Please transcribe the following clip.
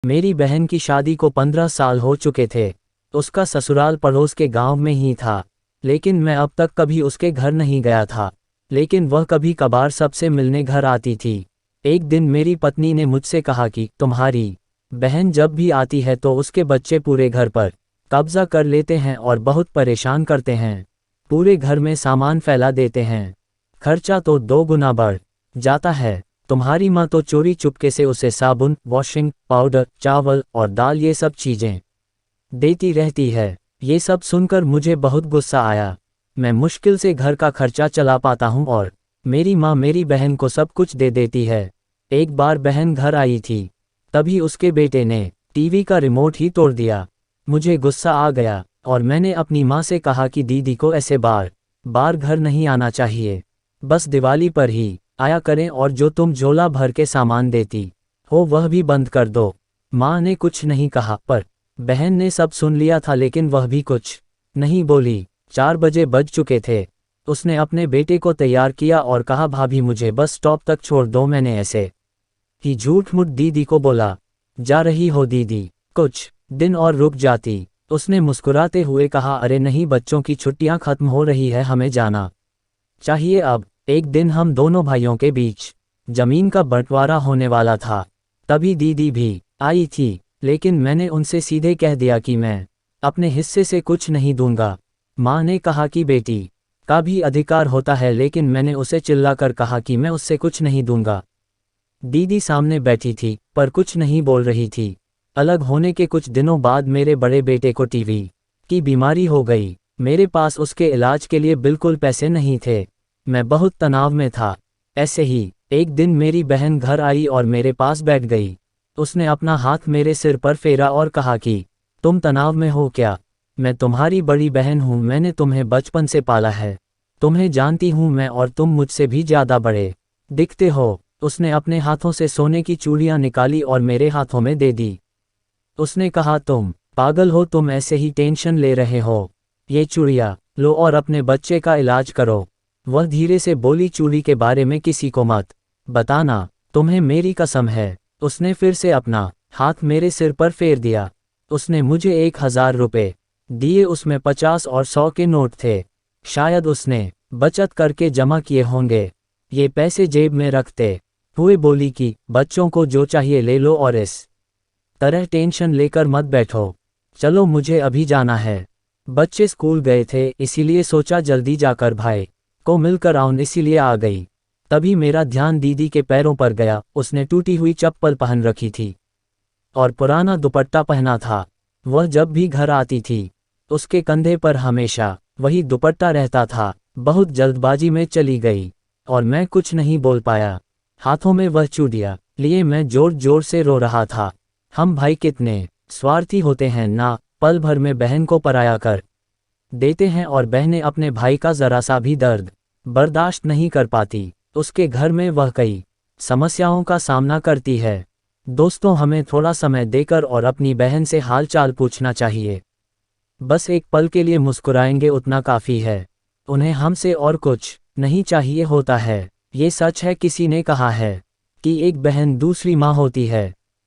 मेरी बहन की शादी को 15 साल हो चुके थे। उसका ससुराल पड़ोस के गांव में ही था, लेकिन मैं अब तक कभी उसके घर नहीं गया था। लेकिन वह कभी कभार सबसे मिलने घर आती थी। एक दिन मेरी पत्नी ने मुझसे कहा कि तुम्हारी बहन जब भी आती है तो उसके बच्चे पूरे घर पर कब्जा कर लेते हैं और बहुत परेशान करते हैं। पूरे घर में सामान फैला देते हैं। खर्चा तो 2 गुना बढ़ जाता है। तुम्हारी माँ तो चोरी चुपके से उसे साबुन, वॉशिंग पाउडर, चावल और दाल ये सब चीजें देती रहती है। ये सब सुनकर मुझे बहुत गुस्सा आया। मैं मुश्किल से घर का खर्चा चला पाता हूँ और मेरी माँ मेरी बहन को सब कुछ दे देती है। एक बार बहन घर आई थी, तभी उसके बेटे ने टीवी का रिमोट ही तोड़ दिया। मुझे गुस्सा आ गया और मैंने अपनी माँ से कहा कि दीदी को ऐसे बार बार घर नहीं आना चाहिए, बस दिवाली पर ही आया करें और जो तुम झोला भर के सामान देती हो वह भी बंद कर दो। माँ ने कुछ नहीं कहा, पर बहन ने सब सुन लिया था, लेकिन वह भी कुछ नहीं बोली। 4 बजे बज चुके थे। उसने अपने बेटे को तैयार किया और कहा, भाभी मुझे बस स्टॉप तक छोड़ दो। मैंने ऐसे ही झूठ मूठ दीदी को बोला, जा रही हो दीदी, कुछ दिन और रुक जाती। उसने मुस्कुराते हुए कहा, अरे नहीं, बच्चों की छुट्टियां खत्म हो रही है, हमें जाना चाहिए अब। एक दिन हम दोनों भाइयों के बीच जमीन का बंटवारा होने वाला था। तभी दीदी भी आई थी, लेकिन मैंने उनसे सीधे कह दिया कि मैं अपने हिस्से से कुछ नहीं दूंगा। माँ ने कहा कि बेटी का भी अधिकार होता है, लेकिन मैंने उसे चिल्लाकर कहा कि मैं उससे कुछ नहीं दूंगा। दीदी सामने बैठी थी, पर कुछ नहीं बोल रही थी। अलग होने के कुछ दिनों बाद मेरे बड़े बेटे को टीवी की बीमारी हो गई। मेरे पास उसके इलाज के लिए बिल्कुल पैसे नहीं थे। मैं बहुत तनाव में था। ऐसे ही एक दिन मेरी बहन घर आई और मेरे पास बैठ गई। उसने अपना हाथ मेरे सिर पर फेरा और कहा कि तुम तनाव में हो क्या? मैं तुम्हारी बड़ी बहन हूँ, मैंने तुम्हें बचपन से पाला है, तुम्हें जानती हूँ मैं, और तुम मुझसे भी ज़्यादा बड़े दिखते हो। उसने अपने हाथों से सोने की चूड़ियाँ निकाली और मेरे हाथों में दे दी। उसने कहा, तुम पागल हो, तुम ऐसे ही टेंशन ले रहे हो, ये चूड़ियाँ लो और अपने बच्चे का इलाज करो। वह धीरे से बोली, चूड़ी के बारे में किसी को मत बताना, तुम्हें मेरी कसम है। उसने फिर से अपना हाथ मेरे सिर पर फेर दिया। उसने मुझे 1000 रुपये दिए, उसमें 50 और 100 के नोट थे। शायद उसने बचत करके जमा किए होंगे। ये पैसे जेब में रखते हुए बोली कि बच्चों को जो चाहिए ले लो और इस तरह टेंशन लेकर मत बैठो। चलो मुझे अभी जाना है। बच्चे स्कूल गए थे, इसीलिए सोचा जल्दी जाकर भाई को मिलकर आऊं, इसीलिए आ गई। तभी मेरा ध्यान दीदी के पैरों पर गया। उसने टूटी हुई चप्पल पहन रखी थी और पुराना दुपट्टा पहना था। वह जब भी घर आती थी, उसके कंधे पर हमेशा वही दुपट्टा रहता था। बहुत जल्दबाजी में चली गई और मैं कुछ नहीं बोल पाया। हाथों में वह चूड़ियाँ लिए मैं जोर जोर से रो रहा था। हम भाई कितने स्वार्थी होते हैं ना, पल भर में बहन को पराया कर देते हैं और बहनें अपने भाई का जरा सा भी दर्द बर्दाश्त नहीं कर पाती। उसके घर में वह कई समस्याओं का सामना करती है। दोस्तों, हमें थोड़ा समय देकर और अपनी बहन से हाल चाल पूछना चाहिए। बस एक पल के लिए मुस्कुराएंगे, उतना काफ़ी है। उन्हें हमसे और कुछ नहीं चाहिए होता है। ये सच है, किसी ने कहा है कि एक बहन दूसरी माँ होती है।